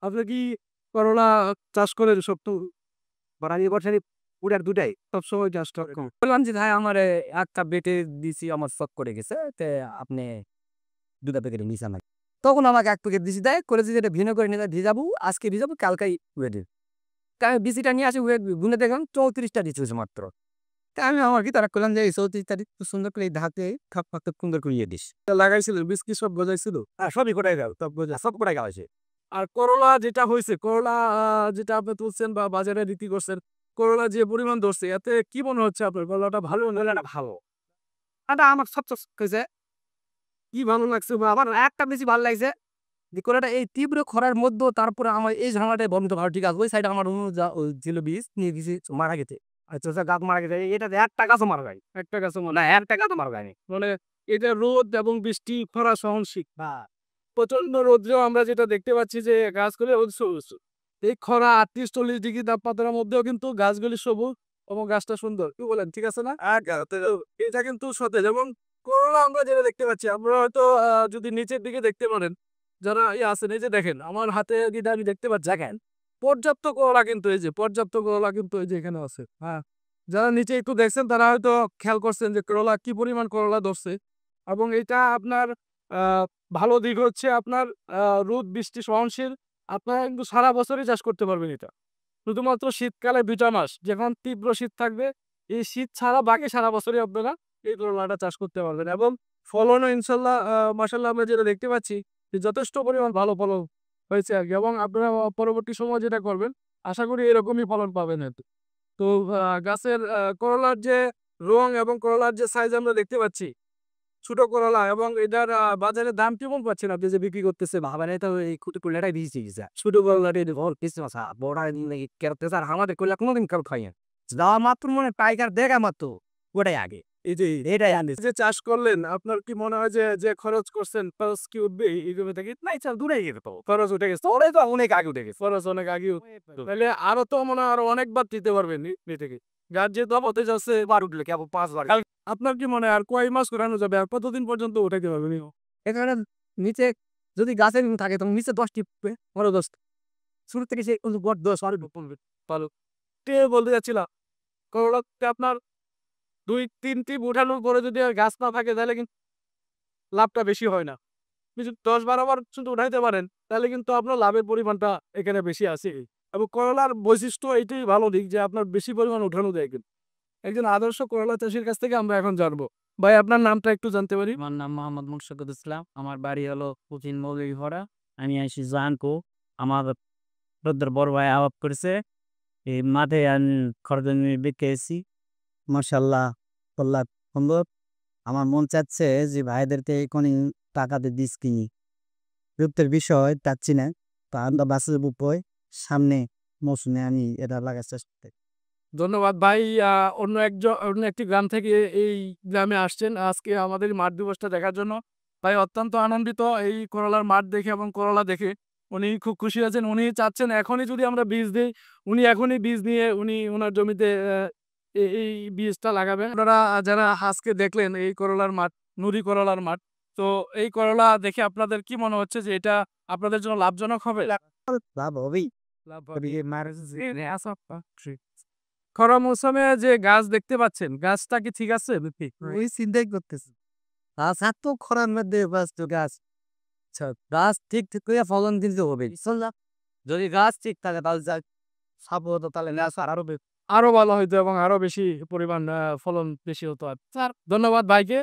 আপনি কি করলা চাষ করেন সব তো বাড়ানি বছরই পুরার দুটাই সবসময় চাষ করেন? বললাম যে ভাই আমার একটা বেটে দিছি আমার শখ করে গেছে তে আপনি ২টা প্যাকেট নিছে আমাকে। তখন আমাকে ১ প্যাকেট দিছি দেয় করেছে যে এটা ভিন্ন করে নিয়ে ভিজাবো, আজকে ভিজাবো কালকেই ওয়েটে। তা আমি বিচিটা নিয়ে আসি ওয়েট গুনে দেখলাম ৩৪ টা দিছে মাত্র। তা আমি আমার কি তারা করলাম যে এই ৩৪ টা খুব সুন্দর করে এই ধাতে খাপ খাপ সুন্দর করে ইয়ে দিস। লাগাইছিলেন বীজ কি সব গজাইছিল? হ্যাঁ, সবই কোটায় গেল। সব গজা সব কোটায় গেছে। আর করলা যেটা হয়েছে করলা যেটা আপনি তুলছেন বা বাজারে বিক্রি করছেন, করলা যে পরিমাণ ধরছে এতে কি মনে হচ্ছে আপনার করলাটা ভালো না না ভালো। এটা আমার সব কইছে কি ভালো লাগছে বা আমার একটা বেশি ভালো লাগছে যে কোলাটা এই তীব্র খরার মধ্যেও তারপরে আমার এই ঝামেলাটাই বন্ধ ভালো ঠিক আছে। ওই সাইডে আমার অন্য ছিল বীজ নিয়ে গেছি মারা গেছে। আচ্ছা আচ্ছা গাছ মারা গেছে। এটাতে একটা গাছও মারা যায়। একটা গাছে না মনে একটা গাছও মারা যায়নি। মানে এটা রোদ এবং বৃষ্টি খরা সহনশীল বা প্রচন্ড রৌদ্রেও আমরা যেটা দেখতে পাচ্ছি যে গাছগুলি সবুজ এই খরা ৩৮-৪০ ডিগ্রি তাপমাত্রার মধ্যেও কিন্তু গাছগুলি সবুজ এবং গাছটা সুন্দর কি বলেন ঠিক আছে না তো এটা কিন্তু সতেজ এবং করলা আমরা যেটা দেখতে পাচ্ছি আমরা হয়তো যদি নিচের দিকে দেখতে পারেন যারা আছেন এই যে দেখেন আমার হাতে যেটা আমি দেখতে পাচ্ছি দেখেন পর্যাপ্ত করলা কিন্তু এই যে পর্যাপ্ত করলা কিন্তু এই যে এখানে আছে হ্যাঁ যারা নিচে একটু দেখছেন তারা হয়তো খেয়াল করছেন যে করলা কি পরিমাণ করলা ধরছে এবং এটা আপনার আহ ভালো দিক হচ্ছে আপনার রোদ বৃষ্টি সহনশীল আপনারা কিন্তু সারা বছরই চাষ করতে পারবেন এটা শুধুমাত্র শীতকালে ২টা মাস যখন তীব্র শীত থাকবে এই শীত ছাড়া বাকি সারা বছরই আপনারা এই করলাটা চাষ করতে পারবেন এবং ফলনও ইনশাল্লাহ মাসাল্লাহ আমরা যেটা দেখতে পাচ্ছি যে যথেষ্ট পরিমাণ ভালো ফলন হয়েছে আর কি এবং আপনারা পরবর্তী সময় যেটা করবেন আশা করি এরকমই ফলন পাবেন হয়তো তো গাছের করলার যে রং এবং করলার যে সাইজ আমরা দেখতে পাচ্ছি ছোট করলা এবং এটার বাজারে দাম কেমন পাচ্ছেন আপনি যে বিক্রি করতেছে ভাবানে তো এই খুঁটি কুল্লাটাই দিয়েছি যা। ছোট করলাটা এটা ভর কিছু মাছা বড় কেরতে স্যার আমাদের করলা কোনোদিন কারো খাই না। যাওয়া মাত্র মনে পাইকার দেখা মাত্র ওটাই আগে। এই যে এটাই আনে। যে চাষ করলেন আপনার কি মনে হয় যে যে খরচ করছেন খরচ কি উঠবে এই জমি থেকে নাই স্যার দূরে গেছে তো। খরচ উঠে গেছে ওটাই তো অনেক আগে উঠে গেছে। খরচ অনেক আগে তাহলে আরো তো মনে হয় আরো অনেকবার দিতে পারবেন এই থেকে গাছ যেহেতু হতে যাচ্ছে বার উঠলে কেবল ৫ বার। আপনার কি মনে হয় আর কয় মাস ঘোরানো যাবে আর কতদিন পর্যন্ত উঠাইতে পারবেন এখানে নিচে যদি গাছের থাকে তখন নিচে ১০ টিপবে বড় ১০ শুরু থেকে সেই বড় ১০ আর ভালো বলতে যাচ্ছিলাম করলাতে আপনার ২-৩ টিপ উঠানোর পরে যদি আর গাছ না থাকে তাহলে কিন্তু লাভটা বেশি হয় না আপনি যদি ১০-১২ বার শুধু উঠাইতে পারেন তাহলে কিন্তু আপনার লাভের পরিমাণটা এখানে বেশি আছে এবং করলার বৈশিষ্ট্য এইটাই ভালো দিক যে আপনার বেশি পরিমাণ উঠানো যায় কিন্তু একজন আদর্শ করলা চাষির কাছ থেকে আমরা এখন জানবো ভাই আপনার নামটা একটু জানতে পারি আমার নাম মোহাম্মদ মুশতাকুর ইসলাম। আমার বাড়ি হলো কুচিন মৌলভীপাড়া। আমি আইছি জানকো। আমার ব্রাদার বড় ভাই আবাদ করেছে। এই মাঠে আমি খরচ বিকে এসেছি। মাশাআল্লাহ কল্লা সুন্দর। আমার মন চাচ্ছে যে ভাইদেরকে এখনই টাকাতে বীজ কিনি। বিরক্তের বিষয় চাচ্ছি না। তা আমরা বাসের উপরে সামনে মৌসুমে আমি এটা লাগার চেষ্টা করি। ধন্যবাদ ভাই অন্য একটি গ্রাম থেকে এই গ্রামে আসছেন আজকে আমাদের মাঠ দিবসটা দেখার জন্য ভাই অত্যন্ত আনন্দিত এই করলার মাঠ দেখে এবং করলা দেখে উনি খুব খুশি আছেন উনি চাচ্ছেন এখনই যদি আমরা বীজ দিই উনি এখনই বীজ নিয়ে উনি ওনার জমিতে এই বীজটা লাগাবেন আপনারা যারা আজকে দেখলেন এই করলার মাঠ নুরি করলার মাঠ তো এই করলা দেখে আপনাদের কি মনে হচ্ছে যে এটা আপনাদের জন্য লাভজনক হবে লাভ হবেই। লাভ তবে হবে এই খরা মৌসুমে যে গাছ দেখতে পাচ্ছেন গাছটা কি ঠিক আছে নাকি? ওই চিন্তাই করতেছি। গাছ এত খরার মধ্যে ব্যস্ত গাছ। আচ্ছা গাছ ঠিক করে ফলন কিন্তু হবে। ইনশাল্লাহ যদি গাছ ঠিক থাকে তাহলে যা খাবো তো তাহলে গাছ আরো আরো ভালো হইতো এবং আরো বেশি পরিমাণ ফলন বেশি হতো আর ধন্যবাদ ভাইকে